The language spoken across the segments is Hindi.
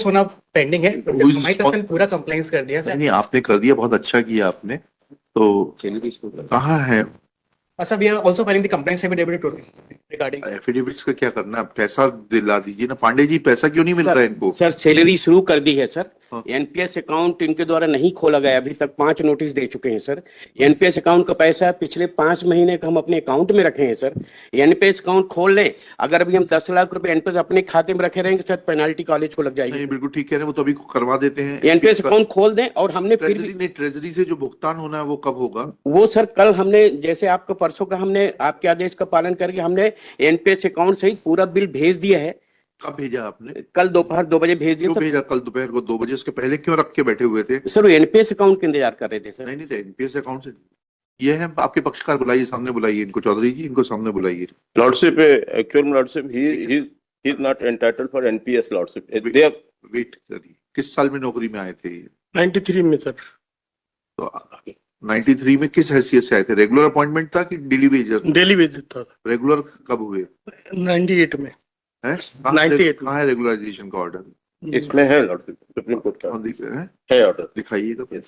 होना पेंडिंग है। Who is हमारी तरफ से पूरा कंप्लाइंस कर दिया सर। नहीं आपने कर दिया, बहुत अच्छा किया आपने। तो कहाँ है sir we are also filing the complaints regarding affidavits का? क्या करना है? पैसा दिला दीजिए ना पांडे जी, पैसा क्यों नहीं मिल रहा है इनको? सर सैलरी शुरू कर दी है सर। हाँ। एनपीएस अकाउंट इनके द्वारा नहीं खोला गया, अभी तक 5 नोटिस दे चुके हैं सर। एनपीएस अकाउंट का पैसा पिछले 5 महीने का हम अपने अकाउंट में रखे हैं सर। एनपीएस अकाउंट खोल लें, अगर अभी हम 10 लाख रुपए एनपीएस अपने खाते में रखे रहेंगे सर, पेनाल्टी कॉलेज को लग जाएगी। नहीं बिल्कुल ठीक कह रहे हैं, वो तो अभी करवा देते हैं। एनपीएस अकाउंट खोल दें और हमने फिर भी ट्रेजरी से जो भुगतान होना है वो कब होगा? वो सर कल हमने, जैसे आपका परसों का हमने आपके आदेश का पालन करके हमने एनपीएस अकाउंट सहित पूरा बिल भेज दिया है। कब भेजा आपने? कल दोपहर 2 बजे भेज दिया क्यों सर। भेजा कल दोपहर को 2 बजे? उसके पहले क्यों रख के बैठे हुए थे? सर वो एनपीएस अकाउंट का इंतजार कर रहे थे सर। नहीं नहीं, एनपीएस अकाउंट से ये है। आपके पक्षकार बुलाइए, सामने बुलाइए इनको, चौधरी जी इनको सामने बुलाइए। Lordship, actual Lordship, he is not entitled for NPS Lordship. They are wait करिए, किस साल में नौकरी में आए थे ये? 93 में सर। तो 93 में किस हैसियत से आए थे? रेगुलर अपॉइंटमेंट था कि डेली वेजर? डेली वेज था। रेगुलर कब हुए 98 में। हैं? 98 कहाँ है रेगुलराइजेशन का ऑर्डर? इसमें है Lordship, सुप्रीम कोर्ट का है ऑर्डर, दिखाइएगा फिर।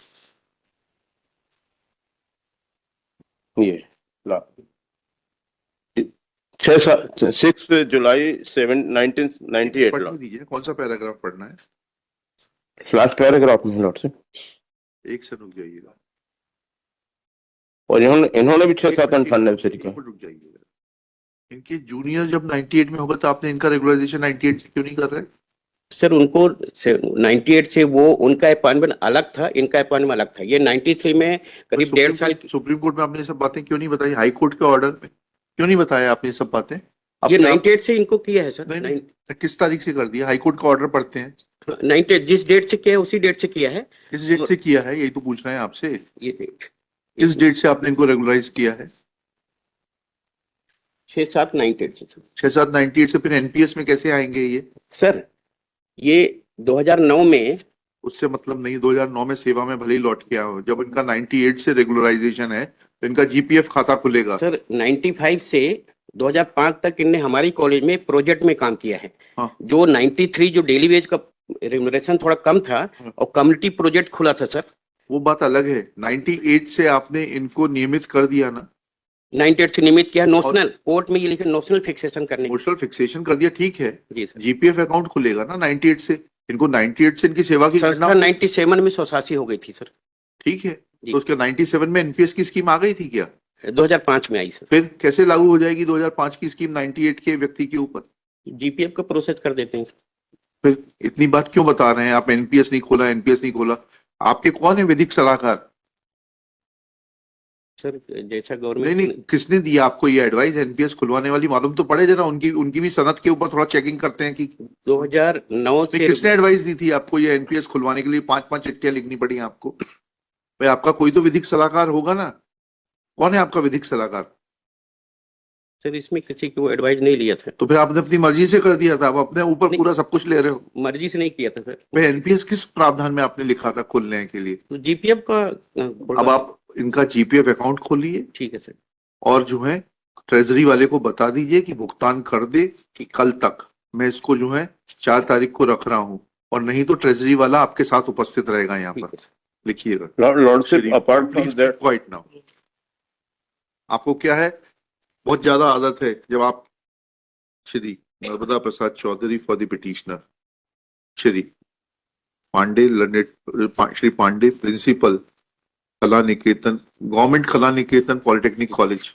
ये ला 6 जुलाई 1998 पढ़ने दीजिए, कौन सा पैराग्राफ पढ़ना है? लास्ट पैराग्राफ में Lordship। एक से रुक जाइएगा और इन्होंने भी 6-7 एनिवर्सरी का। रुक जाइएगा। इनके जूनियर जब 98 में होगा तो आपने इनका रेगुलराइजेशन 98 से क्यों नहीं कर रहे? सर उनको 98 से वो उनका अपॉइंटमेंट अलग था, इनका अपॉइंटमेंट अलग था। ये 93 में करीब 1.5 साल सुप्रीम कोर्ट में आपने ये सब बातें क्यों नहीं बताई? हाई कोर्ट के ऑर्डर में क्यों नहीं बताया आपने ये सब बातें? ये 98 से इनको किया है सर। नहीं, किस तारीख से कर दिया? हाई कोर्ट का ऑर्डर पढ़ते हैं। 98 जिस डेट से किया है उसी डेट से किया है। किस डेट से किया है यही तो पूछ रहे हैं आपसे। ये डेट किस डेट से आपने इनको रेगुलराइज किया है? 6-7-98 से सर। 6-7-98 से फिर एनपीएस में कैसे आएंगे ये? सर ये 2009 में, उससे मतलब नहीं, 2009 में सेवा में भले ही लौट के आओ, जब इनका 98 से रेगुलराइजेशन है तो इनका जीपीएफ खाता खुलेगा। सर 95 से 2005 तक इनने हमारी कॉलेज में प्रोजेक्ट में काम किया है। हाँ। जो 93 जो डेली वेज का रेमुनरेशन थोड़ा कम था और कम्युनिटी प्रोजेक्ट खुला था सर। वो बात अलग है। 98 से आपने इनको नियमित कर दिया ना? 98 से नियमित किया, नोशनल कोर्ट में ये लिखा नोशनल फिक्सेशन करने। इमोशनल फिक्सेशन कर दिया, ठीक है। जी सर। जीपीएफ अकाउंट खुलेगा ना 98 से? इनको 98 से इनकी सेवा की संस्था 97 में 188 हो गई थी सर। ठीक है, तो उसके 97 में एनपीएस की स्कीम आ गई थी क्या? 2005 में आई सर। फिर कैसे लागू हो जाएगी 2005 की स्कीम 98 के व्यक्ति के ऊपर? जीपीएफ का प्रोसेस कर देते हैं सर। फिर इतनी बात क्यों बता रहे हैं आप? एनपीएस नहीं खोला, एनपीएस नहीं खोला। आपके कौन है विधिक सलाहकार? सर जैसा नहीं गवर्नमेंट नहीं, किसने दिया आपको ये एडवाइस एनपीएस खुलवाने वाली? मालूम तो पड़े जरा, उनकी भी सनद के ऊपर थोड़ा चेकिंग करते हैं कि 2009 से किसने एडवाइस दी थी आपको ये एनपीएस खुलवाने के लिए? 5-5 चिट्ठियां लिखनी पड़ी आपको। भाई आपका कोई तो विधिक सलाहकार होगा ना? कौन है आपका विधिक सलाहकार? सर इसमें किसी को एडवाइस नहीं लिया था। तो फिर आपने अपनी मर्जी से कर दिया था, आप अपने ऊपर पूरा सब कुछ ले रहे हो। मर्जी से नहीं किया था सर। भाई एनपीएस किस प्रावधान में आपने लिखा था खोलने के लिए? तो जीपीएफ का अब आप इनका जीपीएफ अकाउंट खोलिए ठीक है सर। और जो है ट्रेजरी वाले को बता दीजिए कि भुगतान कर दे कि कल तक। मैं इसको जो है 4 तारीख को रख रहा हूँ, और नहीं तो ट्रेजरी वाला आपके साथ उपस्थित रहेगा यहाँ पर। लिखिएगा। Lordship, apart from that, quite now. आपको क्या है, बहुत ज्यादा आदत है जब आप Shri Narmada Prasad Chaudhary for the petitioner, Shri Pandey Shri Pandey principal Kala Niketan, government Kala Niketan polytechnic college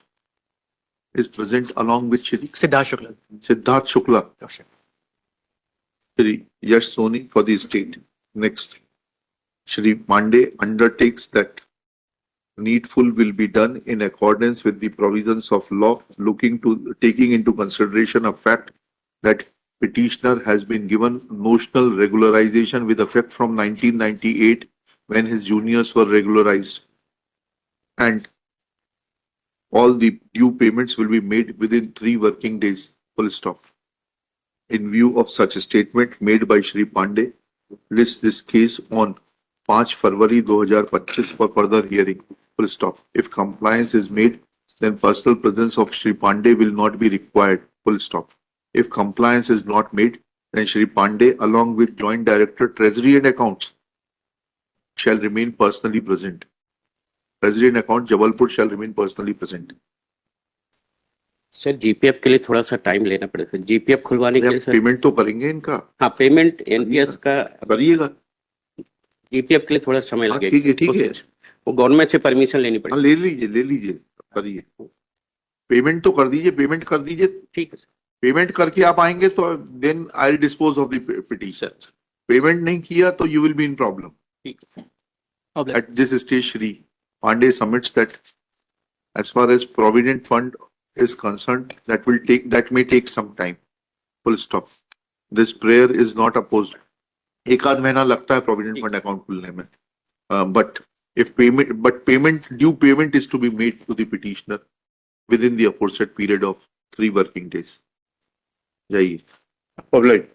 is present along with Shri Siddharth Shukla, Shri Yash Soni for the state. Next, Shri Pandey undertakes that needful will be done in accordance with the provisions of law, taking into consideration a fact that petitioner has been given notional regularization with effect from 1998 when his juniors were regularized, and all the due payments will be made within 3 working days. Full stop. In view of such a statement made by Shri Pandey, list this case on 5 February 2025 for further hearing. Full stop. If compliance is made, then personal presence of Shri Pandey will not be required. Full stop. If compliance is not made, then Shri Pandey, along with Joint Director, Treasury and Accounts, shall remain personally present. Treasury and Accounts, Jabalpur shall remain personally present. Sir GPF के लिए थोड़ा सा टाइम लेना पड़ेगा जीपीएफ खुलवाने के लिए सर पेमेंट तो करेंगे इनका, हाँ पेमेंट एनपीएस का करिएगा। जीपीएफ के लिए थोड़ा समय हाँ, लगेगा ठीक है। वो गवर्नमेंट से परमिशन लेनी हाँ, पड़ेगी ले लीजिए, करिए। पेमेंट तो कर दीजिए, पेमेंट कर दीजिए। ठीक है सर पेमेंट करके आप आएंगे तो then I will dispose of the petition. Sir payment नहीं किया तो you will be in problem. ठीक है sir At this stage, Shri Pandey submits that as far as Provident Fund is concerned, that may take some time. Full stop. This prayer is not opposed. एक आध महीना लगता है Provident Fund account खुलने में. But due payment is to be made to the petitioner within the aforesaid period of 3 working days. जाइए. Public.